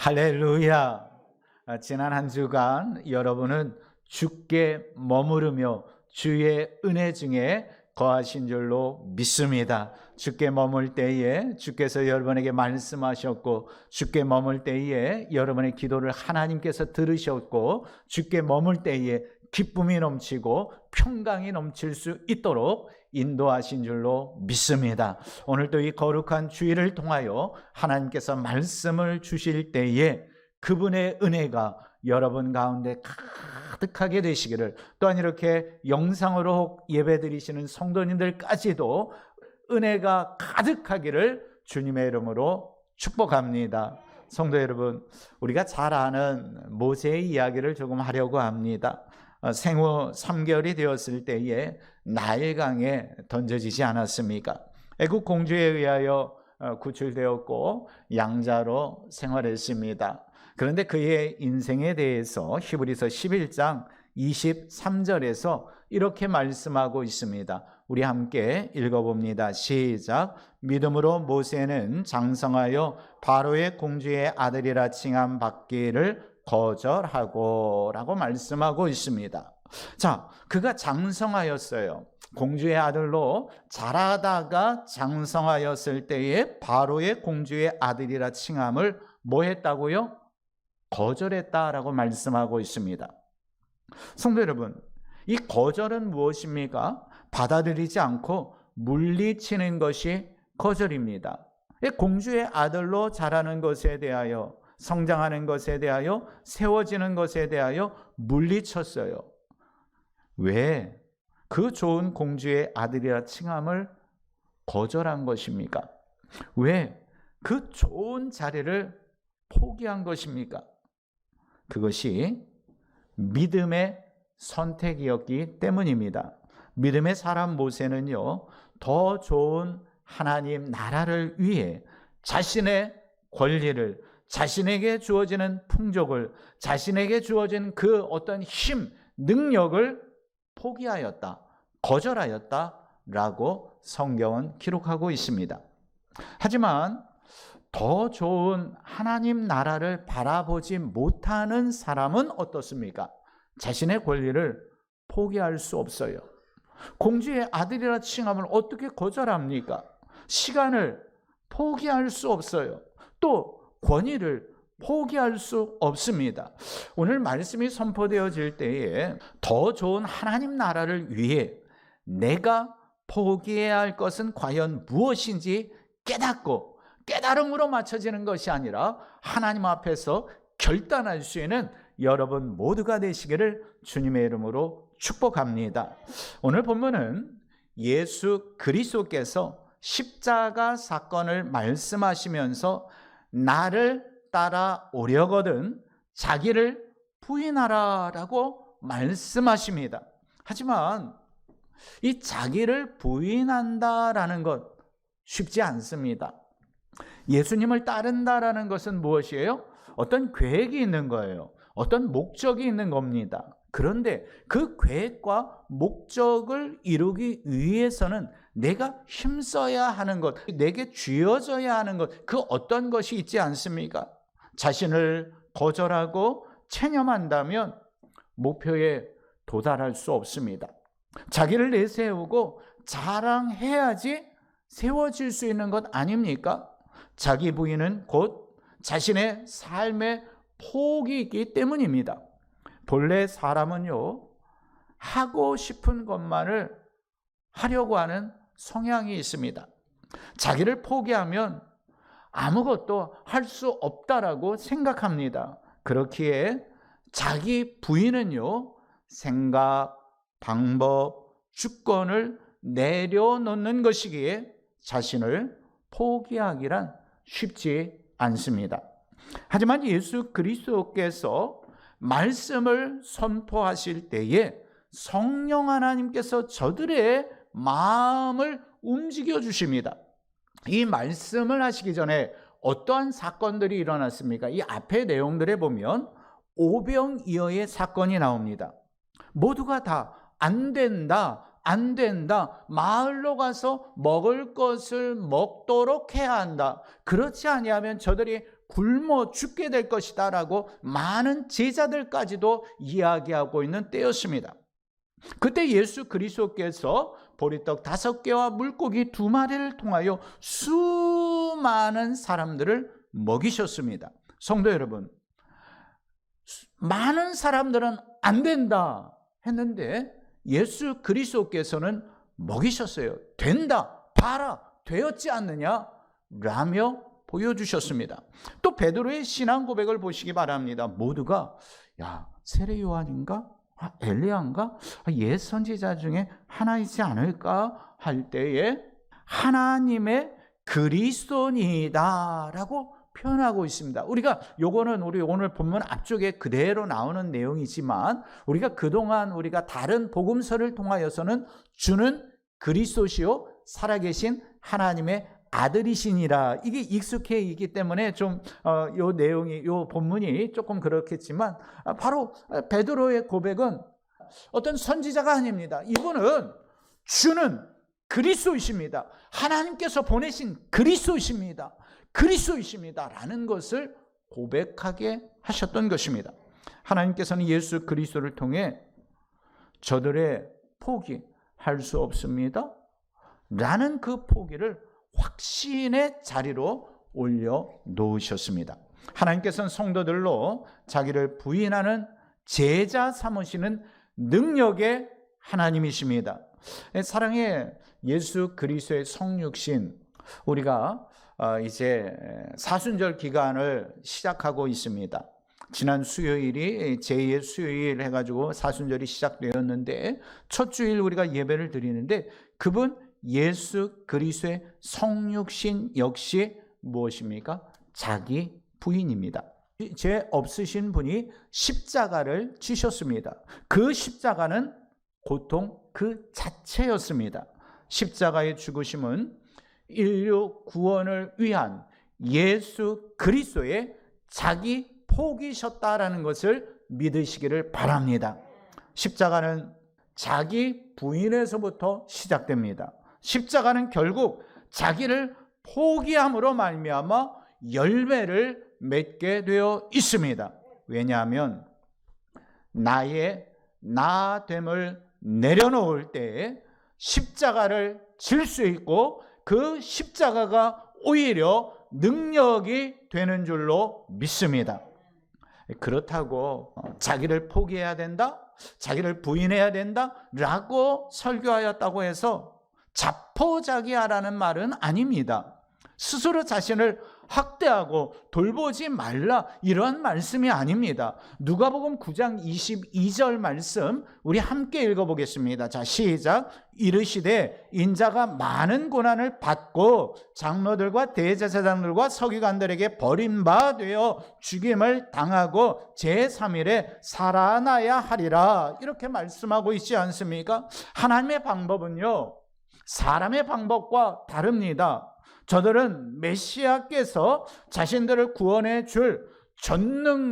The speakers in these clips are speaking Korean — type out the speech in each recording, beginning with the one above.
할렐루야. 지난 한 주간 여러분은 주께 머무르며 주의 은혜 중에 거하신 줄로 믿습니다. 주께 머물 때에 주께서 여러분에게 말씀하셨고, 주께 머물 때에 여러분의 기도를 하나님께서 들으셨고, 주께 머물 때에 기쁨이 넘치고 평강이 넘칠 수 있도록 인도하신 줄로 믿습니다. 오늘도 이 거룩한 주일을 통하여 하나님께서 말씀을 주실 때에 그분의 은혜가 여러분 가운데 가득하게 되시기를, 또한 이렇게 영상으로 예배드리시는 성도님들까지도 은혜가 가득하기를 주님의 이름으로 축복합니다. 성도 여러분, 우리가 잘 아는 모세의 이야기를 조금 하려고 합니다. 생후 3개월이 되었을 때에 나일강에 던져지지 않았습니까? 애국 공주에 의하여 구출되었고 양자로 생활했습니다. 그런데 그의 인생에 대해서 히브리서 11장 23절에서 이렇게 말씀하고 있습니다. 우리 함께 읽어봅니다. 시작. 믿음으로 모세는 장성하여 바로의 공주의 아들이라 칭함 받기를 거절하고 라고 말씀하고 있습니다. 자, 그가 장성하였어요. 공주의 아들로 자라다가 장성하였을 때에 바로의 공주의 아들이라 칭함을 뭐 했다고요? 거절했다라고 말씀하고 있습니다. 성도 여러분, 이 거절은 무엇입니까? 받아들이지 않고 물리치는 것이 거절입니다. 공주의 아들로 자라는 것에 대하여, 성장하는 것에 대하여, 세워지는 것에 대하여 물리쳤어요. 왜? 그 좋은 공주의 아들이라 칭함을 거절한 것입니까? 왜? 그 좋은 자리를 포기한 것입니까? 그것이 믿음의 선택이었기 때문입니다. 믿음의 사람 모세는요, 더 좋은 하나님 나라를 위해 자신의 권리를, 자신에게 주어지는 풍족을, 자신에게 주어진 그 어떤 힘, 능력을 포기하였다, 거절하였다라고 성경은 기록하고 있습니다. 하지만 더 좋은 하나님 나라를 바라보지 못하는 사람은 어떻습니까? 자신의 권리를 포기할 수 없어요. 공주의 아들이라 칭함을 어떻게 거절합니까? 시간을 포기할 수 없어요. 또 권위를 포기할 수 없습니다. 오늘 말씀이 선포되어질 때에 더 좋은 하나님 나라를 위해 내가 포기해야 할 것은 과연 무엇인지 깨닫고, 깨달음으로 맞춰지는 것이 아니라 하나님 앞에서 결단할 수 있는 여러분 모두가 되시기를 주님의 이름으로 축복합니다. 오늘 본문은 예수 그리스도께서 십자가 사건을 말씀하시면서 나를 따라오려거든 자기를 부인하라라고 말씀하십니다. 하지만 이 자기를 부인한다라는 것 쉽지 않습니다. 예수님을 따른다라는 것은 무엇이에요? 어떤 계획이 있는 거예요. 어떤 목적이 있는 겁니다. 그런데 그 계획과 목적을 이루기 위해서는 내가 힘써야 하는 것, 내게 쥐어져야 하는 것, 그 어떤 것이 있지 않습니까? 자신을 거절하고 체념한다면 목표에 도달할 수 없습니다. 자기를 내세우고 자랑해야지 세워질 수 있는 것 아닙니까? 자기 부인은 곧 자신의 삶의 포기이기 때문입니다. 본래 사람은요, 하고 싶은 것만을 하려고 하는 성향이 있습니다. 자기를 포기하면 아무것도 할 수 없다라고 생각합니다. 그렇기에 자기 부인은요, 생각, 방법, 주권을 내려놓는 것이기에 자신을 포기하기란 쉽지 않습니다. 하지만 예수 그리스도께서 말씀을 선포하실 때에 성령 하나님께서 저들의 마음을 움직여 주십니다. 이 말씀을 하시기 전에 어떠한 사건들이 일어났습니까? 이 앞의 내용들에 보면 오병이어의 사건이 나옵니다. 모두가 다 안 된다, 안 된다, 마을로 가서 먹을 것을 먹도록 해야 한다. 그렇지 아니하면 저들이 굶어 죽게 될 것이다 라고 많은 제자들까지도 이야기하고 있는 때였습니다. 그때 예수 그리스도께서 보리떡 5개와 물고기 2마리를 통하여 수많은 사람들을 먹이셨습니다. 성도 여러분, 많은 사람들은 안 된다 했는데 예수 그리스도께서는 먹이셨어요. 된다, 봐라, 되었지 않느냐 라며 보여주셨습니다. 또 베드로의 신앙 고백을 보시기 바랍니다. 모두가 세례 요한인가? 엘리야인가? 옛 선지자 중에 하나이지 않을까? 할 때에 하나님의 그리스도니이다 라고 표현하고 있습니다. 우리가 요거는 우리 오늘 본문 앞쪽에 그대로 나오는 내용이지만 우리가 그동안 우리가 다른 복음서를 통하여서는 주는 그리스도시요 살아계신 하나님의 아들이시니라, 이게 익숙해 있기 때문에 좀 요 내용이, 요 본문이 조금 그렇겠지만 바로 베드로의 고백은 어떤 선지자가 아닙니다. 이분은 주는 그리스도이십니다. 하나님께서 보내신 그리스도이십니다. 그리스도이십니다 라는 것을 고백하게 하셨던 것입니다. 하나님께서는 예수 그리스도를 통해 저들의 포기할 수 없습니다 라는 그 포기를 확신의 자리로 올려 놓으셨습니다. 하나님께서는 성도들로 자기를 부인하는 제자 삼으시는 능력의 하나님이십니다. 사랑의 예수 그리스도의 성육신, 우리가 이제 사순절 기간을 시작하고 있습니다. 지난 수요일이 제2의 수요일 해가지고 사순절이 시작되었는데 첫 주일 우리가 예배를 드리는데 그분 예수 그리스도의 성육신 역시 무엇입니까? 자기 부인입니다. 죄 없으신 분이 십자가를 지셨습니다. 그 십자가는 고통 그 자체였습니다. 십자가의 죽으심은 인류 구원을 위한 예수 그리스도의 자기 포기셨다라는 것을 믿으시기를 바랍니다. 십자가는 자기 부인에서부터 시작됩니다. 십자가는 결국 자기를 포기함으로 말미암아 열매를 맺게 되어 있습니다. 왜냐하면 나의 나됨을 내려놓을 때에 십자가를 질 수 있고 그 십자가가 오히려 능력이 되는 줄로 믿습니다. 그렇다고 자기를 포기해야 된다, 자기를 부인해야 된다 라고 설교하였다고 해서 자포자기하라는 말은 아닙니다. 스스로 자신을 학대하고 돌보지 말라, 이런 말씀이 아닙니다. 누가복음 9장 22절 말씀 우리 함께 읽어보겠습니다. 자, 시작. 이르시되 인자가 많은 고난을 받고 장로들과 대제사장들과 서기관들에게 버림바 되어 죽임을 당하고 제3일에 살아나야 하리라, 이렇게 말씀하고 있지 않습니까? 하나님의 방법은요 사람의 방법과 다릅니다. 저들은 메시아께서 자신들을 구원해 줄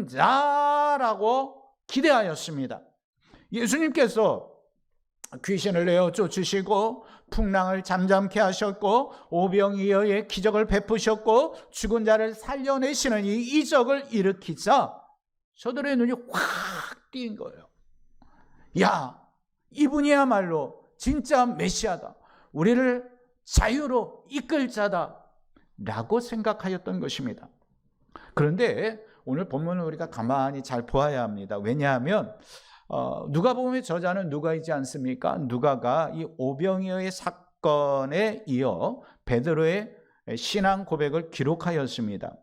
전능자라고 기대하였습니다. 예수님께서 귀신을 내어 쫓으시고 풍랑을 잠잠케 하셨고 오병이어의 기적을 베푸셨고 죽은 자를 살려내시는 이 이적을 일으키자 저들의 눈이 확 띄인 거예요. 야, 이분이야말로 진짜 메시아다, 우리를 자유로 이끌 자다 라고 생각하였던 것입니다. 그런데 오늘 본문을 우리가 가만히 잘 보아야 합니다. 왜냐하면 누가복음의 저자는 누가이지 않습니까? 누가가 이 오병이어의 사건에 이어 베드로의 신앙 고백을 기록하였습니다.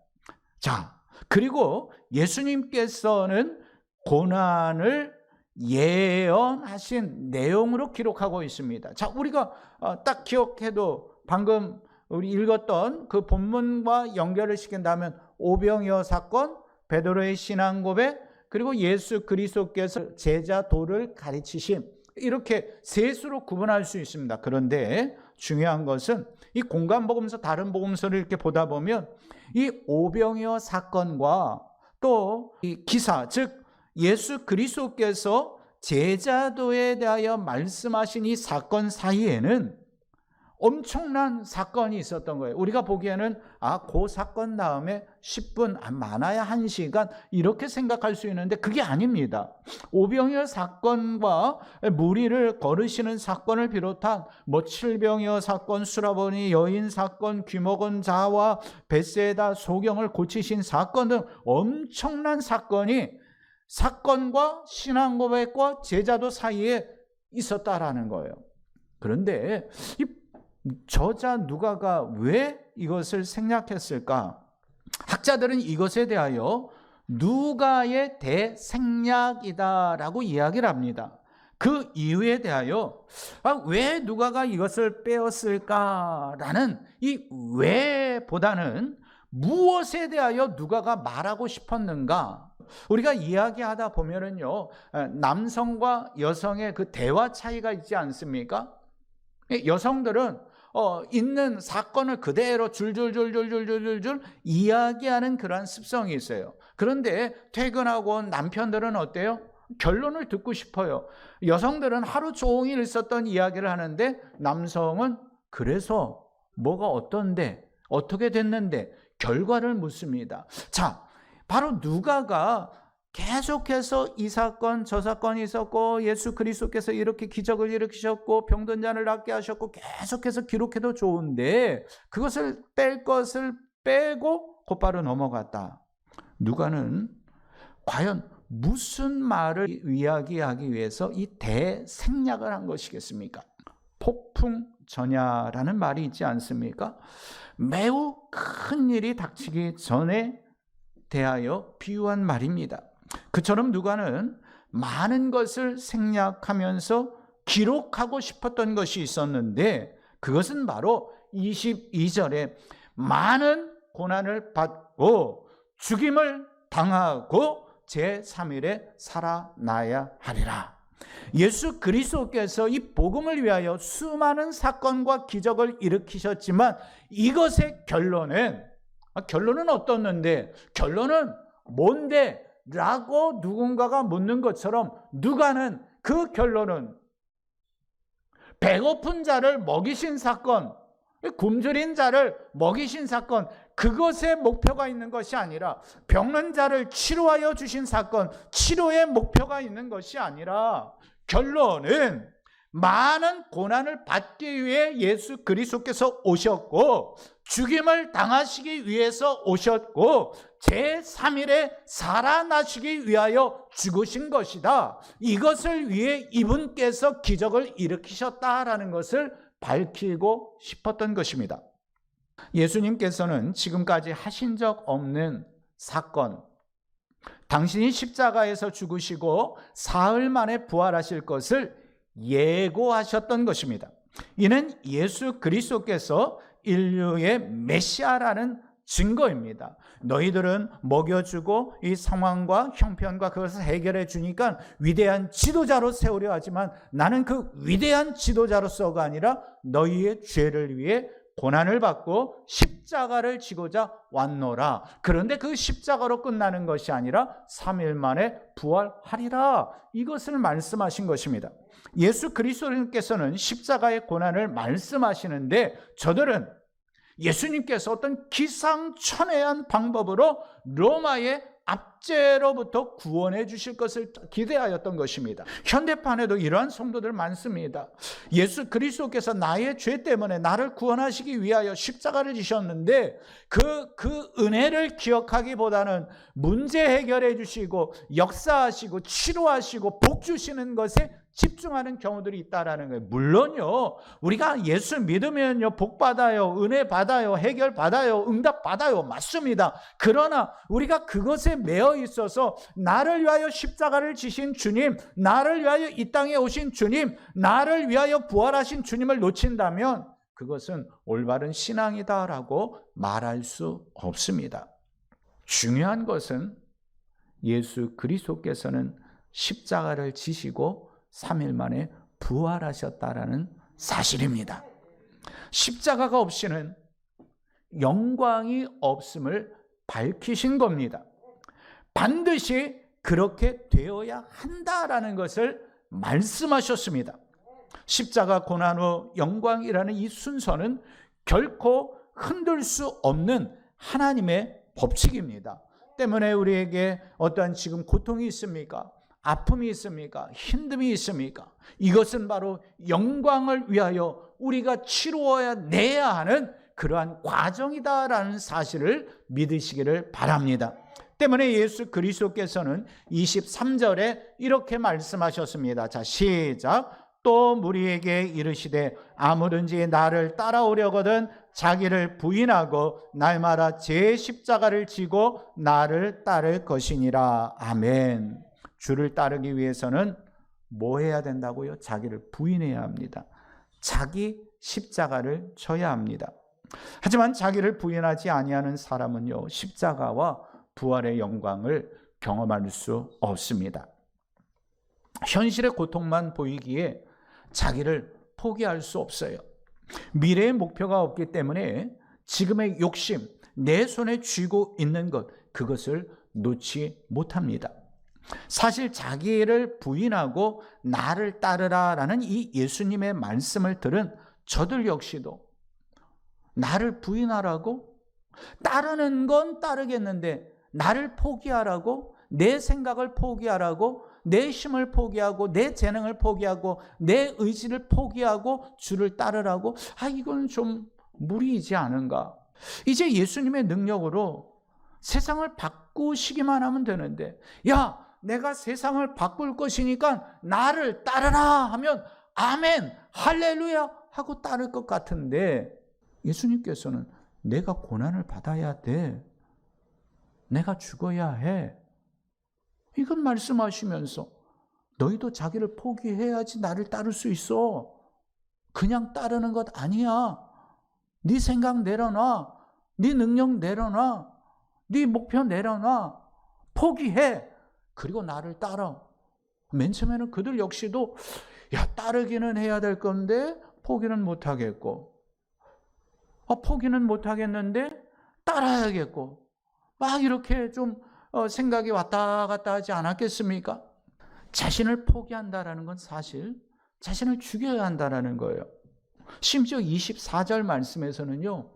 자, 그리고 예수님께서는 고난을 예언하신 내용으로 기록하고 있습니다. 자, 우리가 딱 기억해도 방금 우리 읽었던 그 본문과 연결을 시킨다면 오병이어 사건, 베드로의 신앙 고백, 그리고 예수 그리스도께서 제자 도를 가르치심, 이렇게 셋으로 구분할 수 있습니다. 그런데 중요한 것은 이 공간복음서 다른 복음서를 이렇게 보다 보면 이 오병이어 사건과 또 이 기사, 즉 예수 그리스도께서 제자도에 대하여 말씀하신 이 사건 사이에는 엄청난 사건이 있었던 거예요. 우리가 보기에는 그 사건 다음에 10분, 많아야 1시간 이렇게 생각할 수 있는데 그게 아닙니다. 오병이어 사건과 무리를 거르시는 사건을 비롯한 칠병이어 사건, 수라보니 여인 사건, 귀먹은 자와 벳세다 소경을 고치신 사건 등 엄청난 사건이 사건과 신앙 고백과 제자도 사이에 있었다라는 거예요. 그런데 이 저자 누가가 왜 이것을 생략했을까? 학자들은 이것에 대하여 누가의 대생략이다라고 이야기를 합니다. 그 이유에 대하여 왜 누가가 이것을 빼었을까라는 이 왜보다는 무엇에 대하여 누가가 말하고 싶었는가? 우리가 이야기하다 보면은요, 남성과 여성의 그 대화 차이가 있지 않습니까? 여성들은 있는 사건을 그대로 줄줄줄줄줄줄줄 이야기하는 그러한 습성이 있어요. 그런데 퇴근하고 온 남편들은 어때요? 결론을 듣고 싶어요. 여성들은 하루 종일 있었던 이야기를 하는데 남성은 그래서 뭐가 어떤데 어떻게 됐는데 결과를 묻습니다. 자, 바로 누가가 계속해서 이 사건 저 사건이 있었고 예수 그리스도께서 이렇게 기적을 일으키셨고 병든 자를 낫게 하셨고 계속해서 기록해도 좋은데 그것을 뺄 것을 빼고 곧바로 넘어갔다. 누가는 과연 무슨 말을 이야기하기 위해서 이 대생략을 한 것이겠습니까? 폭풍전야라는 말이 있지 않습니까? 매우 큰 일이 닥치기 전에 대하여 비유한 말입니다. 그처럼 누가는 많은 것을 생략하면서 기록하고 싶었던 것이 있었는데 그것은 바로 22절에 많은 고난을 받고 죽임을 당하고 제3일에 살아나야 하리라. 예수 그리스도께서 이 복음을 위하여 수많은 사건과 기적을 일으키셨지만 이것의 결론은 어떻는데 결론은 뭔데? 라고 누군가가 묻는 것처럼 누가는 그 결론은 배고픈 자를 먹이신 사건, 굶주린 자를 먹이신 사건, 그것에 목표가 있는 것이 아니라 병든 자를 치료하여 주신 사건, 치료의 목표가 있는 것이 아니라 결론은 많은 고난을 받기 위해 예수 그리스도께서 오셨고 죽임을 당하시기 위해서 오셨고 제3일에 살아나시기 위하여 죽으신 것이다. 이것을 위해 이분께서 기적을 일으키셨다라는 것을 밝히고 싶었던 것입니다. 예수님께서는 지금까지 하신 적 없는 사건, 당신이 십자가에서 죽으시고 사흘 만에 부활하실 것을 예고하셨던 것입니다. 이는 예수 그리스도께서 인류의 메시아라는 증거입니다. 너희들은 먹여주고 이 상황과 형편과 그것을 해결해 주니까 위대한 지도자로 세우려 하지만 나는 그 위대한 지도자로서가 아니라 너희의 죄를 위해 고난을 받고 십자가를 지고자 왔노라. 그런데 그 십자가로 끝나는 것이 아니라 3일 만에 부활하리라. 이것을 말씀하신 것입니다. 예수 그리스도님께서는 십자가의 고난을 말씀하시는데 저들은 예수님께서 어떤 기상천외한 방법으로 로마의 압제로부터 구원해 주실 것을 기대하였던 것입니다. 현대판에도 이러한 성도들 많습니다. 예수 그리스도께서 나의 죄 때문에 나를 구원하시기 위하여 십자가를 지셨는데 그 은혜를 기억하기보다는 문제 해결해 주시고 역사하시고 치료하시고 복 주시는 것에 집중하는 경우들이 있다라는 거예요. 물론요, 우리가 예수 믿으면요, 복 받아요, 은혜 받아요, 해결 받아요, 응답 받아요. 맞습니다. 그러나 우리가 그것에 매여 있어서 나를 위하여 십자가를 지신 주님, 나를 위하여 이 땅에 오신 주님, 나를 위하여 부활하신 주님을 놓친다면 그것은 올바른 신앙이다라고 말할 수 없습니다. 중요한 것은 예수 그리스도께서는 십자가를 지시고 3일 만에 부활하셨다라는 사실입니다. 십자가가 없이는 영광이 없음을 밝히신 겁니다. 반드시 그렇게 되어야 한다라는 것을 말씀하셨습니다. 십자가 고난 후 영광이라는 이 순서는 결코 흔들 수 없는 하나님의 법칙입니다. 때문에 우리에게 어떠한 지금 고통이 있습니까? 아픔이 있습니까? 힘듦이 있습니까? 이것은 바로 영광을 위하여 우리가 치루어야 내야 하는 그러한 과정이다라는 사실을 믿으시기를 바랍니다. 때문에 예수 그리스도께서는 23절에 이렇게 말씀하셨습니다. 자, 시작. 또 무리에게 이르시되 아무든지 나를 따라오려거든 자기를 부인하고 날마다 제 십자가를 지고 나를 따를 것이니라. 아멘. 주를 따르기 위해서는 뭐 해야 된다고요? 자기를 부인해야 합니다. 자기 십자가를 져야 합니다. 하지만 자기를 부인하지 아니하는 사람은요, 십자가와 부활의 영광을 경험할 수 없습니다. 현실의 고통만 보이기에 자기를 포기할 수 없어요. 미래의 목표가 없기 때문에 지금의 욕심, 내 손에 쥐고 있는 것, 그것을 놓지 못합니다. 사실 자기를 부인하고 나를 따르라라는 이 예수님의 말씀을 들은 저들 역시도 나를 부인하라고? 따르는 건 따르겠는데 나를 포기하라고? 내 생각을 포기하라고? 내 힘을 포기하고 내 재능을 포기하고 내 의지를 포기하고 주를 따르라고? 이건 좀 무리이지 않은가? 이제 예수님의 능력으로 세상을 바꾸시기만 하면 되는데, 야, 내가 세상을 바꿀 것이니까 나를 따르라 하면 아멘, 할렐루야 하고 따를 것 같은데, 예수님께서는 내가 고난을 받아야 돼, 내가 죽어야 해, 이건 말씀하시면서 너희도 자기를 포기해야지 나를 따를 수 있어. 그냥 따르는 것 아니야. 네 생각 내려놔. 네 능력 내려놔. 네 목표 내려놔. 포기해. 그리고 나를 따라. 맨 처음에는 그들 역시도 따르기는 해야 될 건데 포기는 못하겠고, 포기는 못하겠는데 따라야겠고, 막 이렇게 좀 생각이 왔다 갔다 하지 않았겠습니까? 자신을 포기한다라는 건 사실 자신을 죽여야 한다라는 거예요. 심지어 24절 말씀에서는요,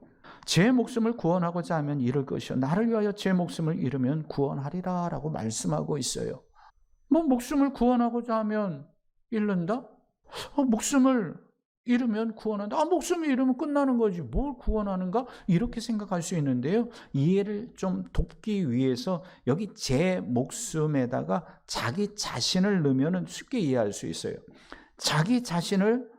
제 목숨을 구원하고자 하면 잃을 것이요 나를 위하여 제 목숨을 잃으면 구원하리라 라고 말씀하고 있어요. 목숨을 구원하고자 하면 잃는다? 목숨을 잃으면 구원한다. 목숨을 잃으면 끝나는 거지. 뭘 구원하는가? 이렇게 생각할 수 있는데요. 이해를 좀 돕기 위해서 여기 제 목숨에다가 자기 자신을 넣으면 쉽게 이해할 수 있어요. 자기 자신을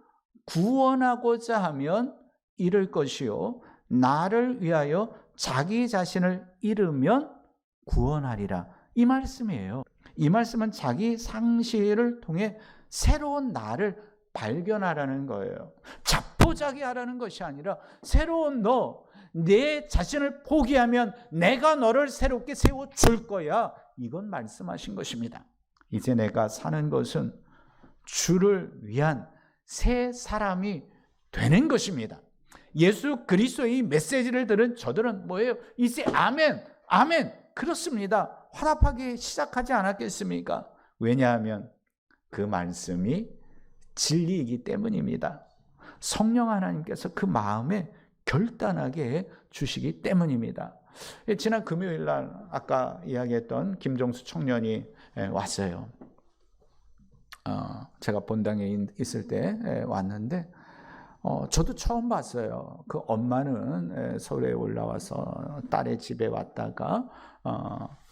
구원하고자 하면 잃을 것이요 나를 위하여 자기 자신을 잃으면 구원하리라. 이 말씀이에요. 이 말씀은 자기 상실을 통해 새로운 나를 발견하라는 거예요. 자포자기하라는 것이 아니라 새로운 내 자신을 포기하면 내가 너를 새롭게 세워줄 거야. 이건 말씀하신 것입니다. 이제 내가 사는 것은 주를 위한 새 사람이 되는 것입니다. 예수 그리스도의 메시지를 들은 저들은 뭐예요? 이제 아멘, 아멘. 그렇습니다. 화답하기 시작하지 않았겠습니까? 왜냐하면 그 말씀이 진리이기 때문입니다. 성령 하나님께서 그 마음에 결단하게 주시기 때문입니다. 지난 금요일 날 아까 이야기했던 김종수 청년이 왔어요. 제가 본당에 있을 때 왔는데 저도 처음 봤어요. 그 엄마는 서울에 올라와서 딸의 집에 왔다가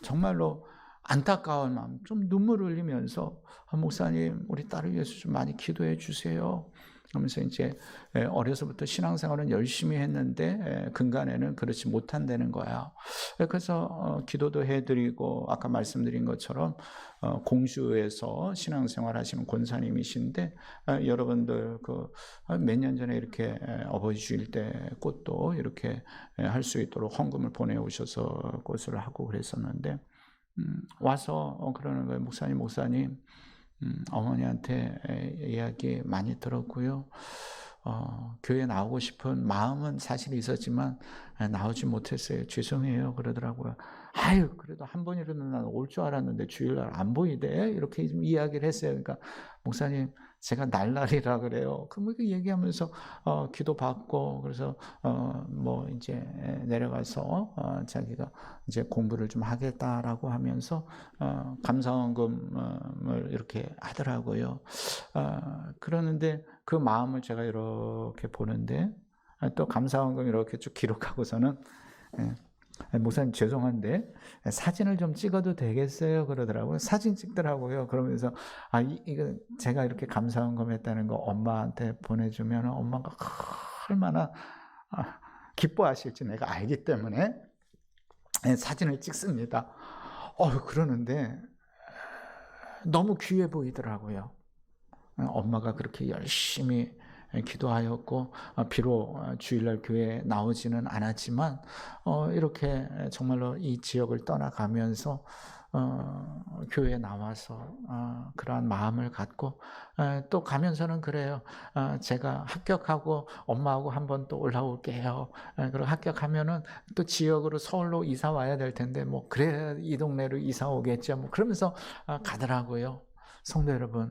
정말로 안타까운 마음, 좀 눈물 흘리면서 목사님, 우리 딸을 위해서 좀 많이 기도해 주세요 하면서 이제 어려서부터 신앙생활은 열심히 했는데 근간에는 그렇지 못한다는 거야. 그래서 기도도 해드리고 아까 말씀드린 것처럼 공주에서 신앙생활 하시는 권사님이신데 여러분들 몇 년 전에 이렇게 어버이 주일 때 꽃도 이렇게 할 수 있도록 헌금을 보내오셔서 꽃을 하고 그랬었는데 와서 그러는 거예요. 목사님, 어머니한테 이야기 많이 들었고요. 교회 나오고 싶은 마음은 사실 있었지만 나오지 못했어요. 죄송해요. 그러더라고요. 아유, 그래도 한 번이라도 나는 올 줄 알았는데 주일날 안 보이대. 이렇게 좀 이야기를 했어요. 그러니까 목사님, 제가 날라리라 그래요. 그 얘기하면서 기도받고, 그래서 뭐 이제 내려가서 자기가 이제 공부를 좀 하겠다라고 하면서 감사원금을 이렇게 하더라고요. 그러는데 그 마음을 제가 이렇게 보는데, 또 감사원금 이렇게 쭉 기록하고서는, 목사님 죄송한데 사진을 좀 찍어도 되겠어요? 그러더라고요. 사진 찍더라고요. 그러면서 이거 제가 이렇게 감사원금 했다는 거 엄마한테 보내주면 엄마가 얼마나 기뻐하실지 내가 알기 때문에 사진을 찍습니다. 그러는데 너무 귀해 보이더라고요. 엄마가 그렇게 열심히 기도하였고, 비록 주일날 교회에 나오지는 않았지만 이렇게 정말로 이 지역을 떠나가면서 교회에 나와서 그러한 마음을 갖고, 또 가면서는 그래요. 제가 합격하고 엄마하고 한번 또 올라올게요. 그리고 합격하면은 또 지역으로 서울로 이사 와야 될 텐데 뭐 그래야 이 동네로 이사 오겠죠. 뭐 그러면서 가더라고요. 성도 여러분,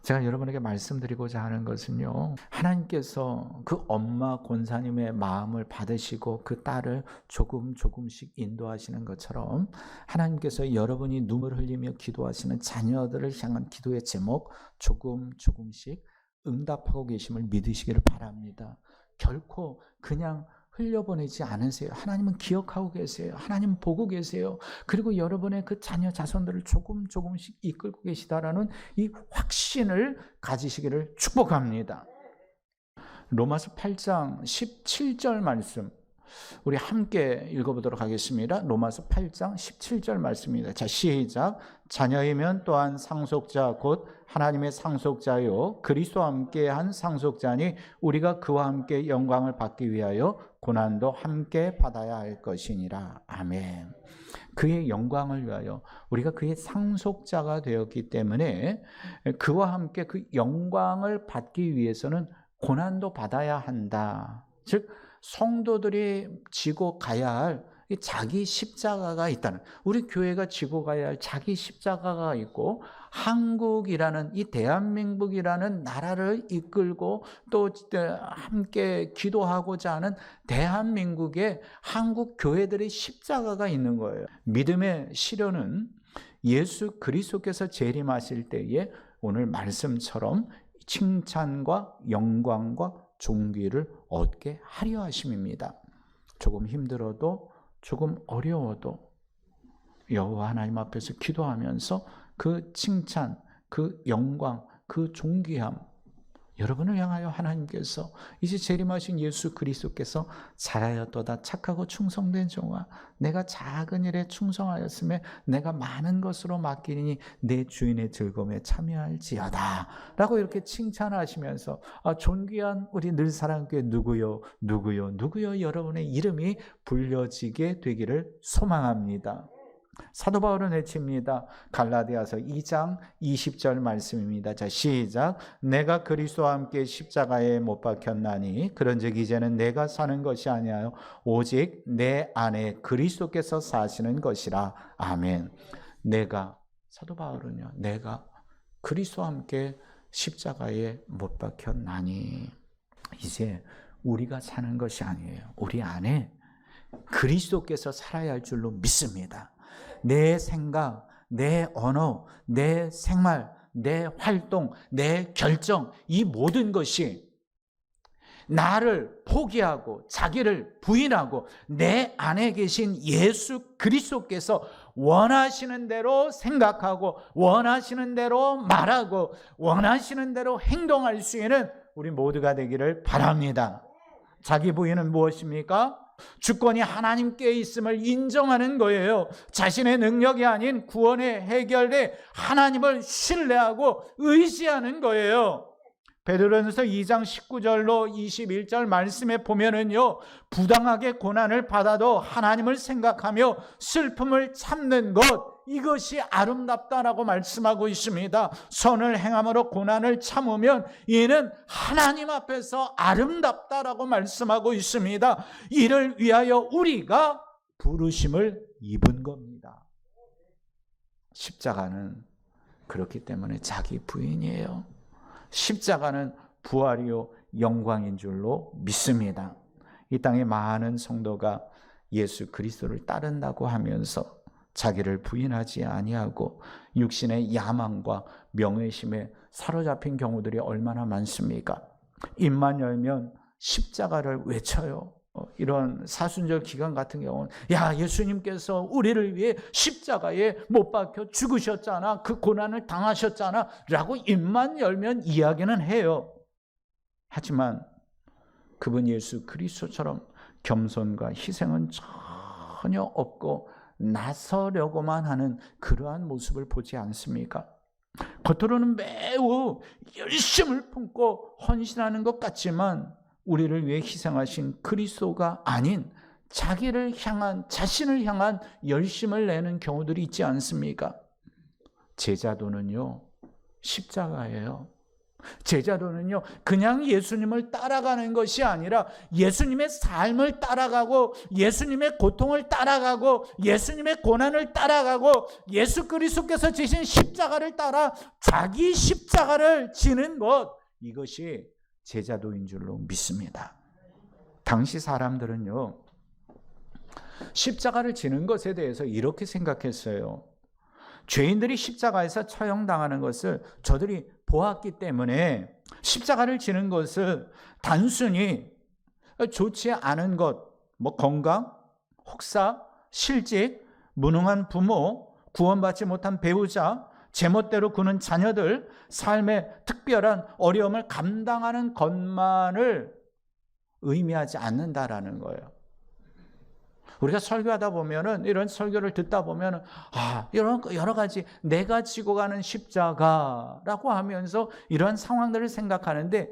제가 여러분에게 말씀드리고자 하는 것은요, 하나님께서 그 엄마 권사님의 마음을 받으시고 그 딸을 조금씩 인도하시는 것처럼 하나님께서 여러분이 눈물 흘리며 기도하시는 자녀들을 향한 기도의 제목 조금씩 응답하고 계심을 믿으시기를 바랍니다. 결코 그냥 흘려보내지 않으세요. 하나님은 기억하고 계세요. 하나님은 보고 계세요. 그리고 여러분의 그 자녀 자손들을 조금씩 이끌고 계시다라는 이 확신을 가지시기를 축복합니다. 로마서 8장 17절 말씀 우리 함께 읽어보도록 하겠습니다. 로마서 8장 17절 말씀입니다. 자, 시작. 자녀이면 또한 상속자 곧 하나님의 상속자요 그리스도와 함께한 상속자니 우리가 그와 함께 영광을 받기 위하여 고난도 함께 받아야 할 것이니라. 아멘. 그의 영광을 위하여 우리가 그의 상속자가 되었기 때문에 그와 함께 그 영광을 받기 위해서는 고난도 받아야 한다. 즉 성도들이 지고 가야 할 자기 십자가가 있다는, 우리 교회가 지고 가야 할 자기 십자가가 있고, 한국이라는 이 대한민국이라는 나라를 이끌고 또 함께 기도하고자 하는 대한민국의 한국 교회들의 십자가가 있는 거예요. 믿음의 시련은 예수 그리스도께서 재림하실 때에 오늘 말씀처럼 칭찬과 영광과 존귀를 얻게 하려 하심입니다. 조금 힘들어도 조금 어려워도 여호와 하나님 앞에서 기도하면서 그 칭찬, 그 영광, 그 존귀함 여러분을 향하여 하나님께서 이제 재림하신 예수 그리스도께서 잘하였도다 착하고 충성된 종아 내가 작은 일에 충성하였음에 내가 많은 것으로 맡기니 내 주인의 즐거움에 참여할지어다 라고 이렇게 칭찬하시면서 존귀한 우리 늘사랑교회 누구요 여러분의 이름이 불려지게 되기를 소망합니다. 사도 바울은 외칩니다. 갈라디아서 2장 20절 말씀입니다. 자, 시작. 내가 그리스도와 함께 십자가에 못 박혔나니 그런즉 이제는 내가 사는 것이 아니하여 오직 내 안에 그리스도께서 사시는 것이라. 아멘. 사도 바울은요, 내가 그리스도와 함께 십자가에 못 박혔나니 이제 우리가 사는 것이 아니에요. 우리 안에 그리스도께서 살아야 할 줄로 믿습니다. 내 생각, 내 언어, 내 생활, 내 활동, 내 결정, 이 모든 것이 나를 포기하고 자기를 부인하고 내 안에 계신 예수 그리스도께서 원하시는 대로 생각하고 원하시는 대로 말하고 원하시는 대로 행동할 수 있는 우리 모두가 되기를 바랍니다. 자기 부인은 무엇입니까? 주권이 하나님께 있음을 인정하는 거예요. 자신의 능력이 아닌 구원의 해결에 하나님을 신뢰하고 의지하는 거예요. 베드로전서 2장 19절로 21절 말씀에 보면은요, 부당하게 고난을 받아도 하나님을 생각하며 슬픔을 참는 것, 이것이 아름답다라고 말씀하고 있습니다. 선을 행함으로 고난을 참으면 이는 하나님 앞에서 아름답다라고 말씀하고 있습니다. 이를 위하여 우리가 부르심을 입은 겁니다. 십자가는 그렇기 때문에 자기 부인이에요. 십자가는 부활이요 영광인 줄로 믿습니다. 이 땅에 많은 성도가 예수 그리스도를 따른다고 하면서 자기를 부인하지 아니하고 육신의 야망과 명예심에 사로잡힌 경우들이 얼마나 많습니까? 입만 열면 십자가를 외쳐요. 이런 사순절 기간 같은 경우는 야, 예수님께서 우리를 위해 십자가에 못 박혀 죽으셨잖아, 그 고난을 당하셨잖아 라고 입만 열면 이야기는 해요. 하지만 그분 예수 그리스도처럼 겸손과 희생은 전혀 없고 나서려고만 하는 그러한 모습을 보지 않습니까? 겉으로는 매우 열심을 품고 헌신하는 것 같지만 우리를 위해 희생하신 그리스도가 아닌 자기를 향한, 자신을 향한 열심을 내는 경우들이 있지 않습니까? 제자도는요, 십자가예요. 제자도는요, 그냥 예수님을 따라가는 것이 아니라 예수님의 삶을 따라가고 예수님의 고통을 따라가고 예수님의 고난을 따라가고 예수 그리스도께서 지신 십자가를 따라 자기 십자가를 지는 것, 이것이 제자도인 줄로 믿습니다. 당시 사람들은요, 십자가를 지는 것에 대해서 이렇게 생각했어요. 죄인들이 십자가에서 처형당하는 것을 저들이 보았기 때문에 십자가를 지는 것을 단순히 좋지 않은 것, 건강, 혹사, 실직, 무능한 부모, 구원받지 못한 배우자, 제멋대로 구는 자녀들, 삶의 특별한 어려움을 감당하는 것만을 의미하지 않는다라는 거예요. 우리가 설교하다 보면은, 이런 설교를 듣다 보면은, 이런 여러 가지 내가 지고 가는 십자가라고 하면서 이러한 상황들을 생각하는데,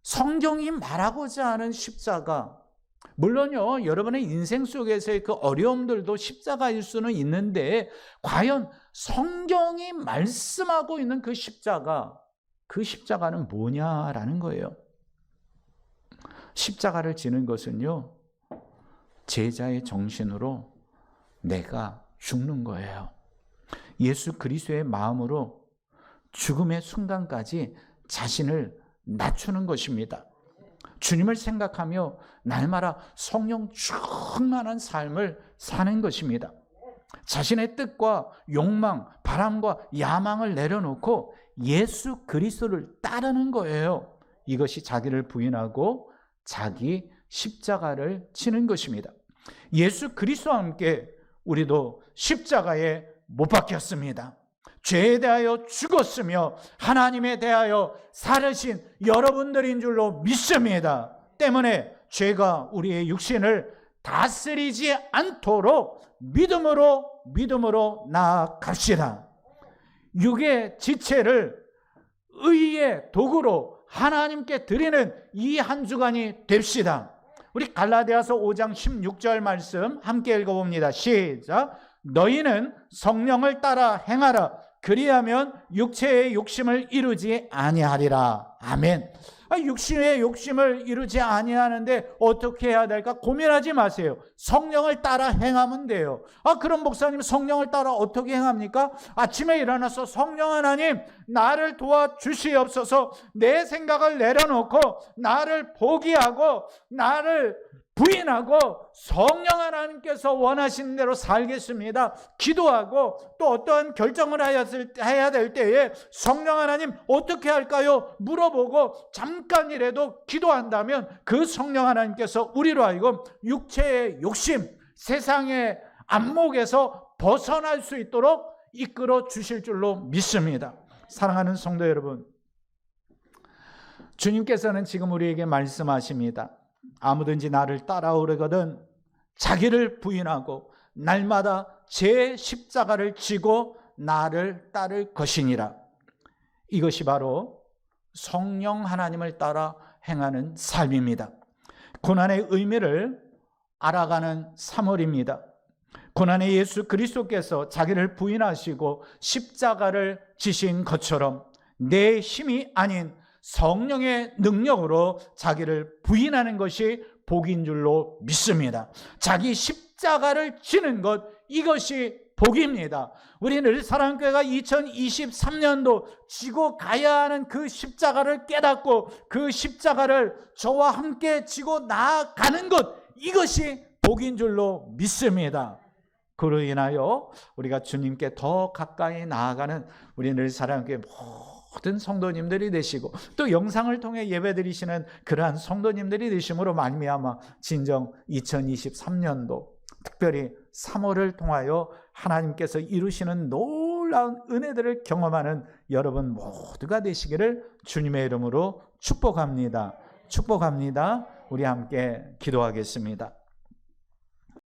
성경이 말하고자 하는 십자가, 물론요, 여러분의 인생 속에서의 그 어려움들도 십자가일 수는 있는데, 과연 성경이 말씀하고 있는 그 십자가는 뭐냐라는 거예요. 십자가를 지는 것은요, 제자의 정신으로 내가 죽는 거예요. 예수 그리스도의 마음으로 죽음의 순간까지 자신을 낮추는 것입니다. 주님을 생각하며 날마다 성령 충만한 삶을 사는 것입니다. 자신의 뜻과 욕망, 바람과 야망을 내려놓고 예수 그리스도를 따르는 거예요. 이것이 자기를 부인하고 자기 십자가를 치는 것입니다. 예수 그리스도와 함께 우리도 십자가에 못 박혔습니다. 죄에 대하여 죽었으며 하나님에 대하여 살으신 여러분들인 줄로 믿습니다. 때문에 죄가 우리의 육신을 다스리지 않도록 믿음으로 나아갑시다. 육의 지체를 의의 도구로 하나님께 드리는 이 한 주간이 됩시다. 우리 갈라디아서 5장 16절 말씀 함께 읽어봅니다. 시작. 너희는 성령을 따라 행하라. 그리하면 육체의 욕심을 이루지 아니하리라. 아멘. 육신의 욕심을 이루지 아니하는데 어떻게 해야 될까 고민하지 마세요. 성령을 따라 행하면 돼요. 그럼 목사님, 성령을 따라 어떻게 행합니까? 아침에 일어나서 성령 하나님 나를 도와주시옵소서, 내 생각을 내려놓고 나를 포기하고 나를 부인하고 성령 하나님께서 원하시는 대로 살겠습니다. 기도하고 또 어떠한 결정을 해야 될 때에 성령 하나님 어떻게 할까요? 물어보고 잠깐이라도 기도한다면 그 성령 하나님께서 우리로 하여금 육체의 욕심, 세상의 안목에서 벗어날 수 있도록 이끌어 주실 줄로 믿습니다. 사랑하는 성도 여러분, 주님께서는 지금 우리에게 말씀하십니다. 아무든지 나를 따라오려거든 자기를 부인하고 날마다 제 십자가를 지고 나를 따를 것이니라. 이것이 바로 성령 하나님을 따라 행하는 삶입니다. 고난의 의미를 알아가는 3월입니다. 고난의 예수 그리스도께서 자기를 부인하시고 십자가를 지신 것처럼 내 힘이 아닌 성령의 능력으로 자기를 부인하는 것이 복인 줄로 믿습니다. 자기 십자가를 지는 것, 이것이 복입니다. 우리 늘사랑교회가 2023년도 지고 가야 하는 그 십자가를 깨닫고 그 십자가를 저와 함께 지고 나아가는 것, 이것이 복인 줄로 믿습니다. 그로 인하여 우리가 주님께 더 가까이 나아가는 우리 늘사랑교회 모든 성도님들이 되시고, 또 영상을 통해 예배드리시는 그러한 성도님들이 되심으로 말미암아 진정 2023년도 특별히 3월을 통하여 하나님께서 이루시는 놀라운 은혜들을 경험하는 여러분 모두가 되시기를 주님의 이름으로 축복합니다. 축복합니다. 우리 함께 기도하겠습니다.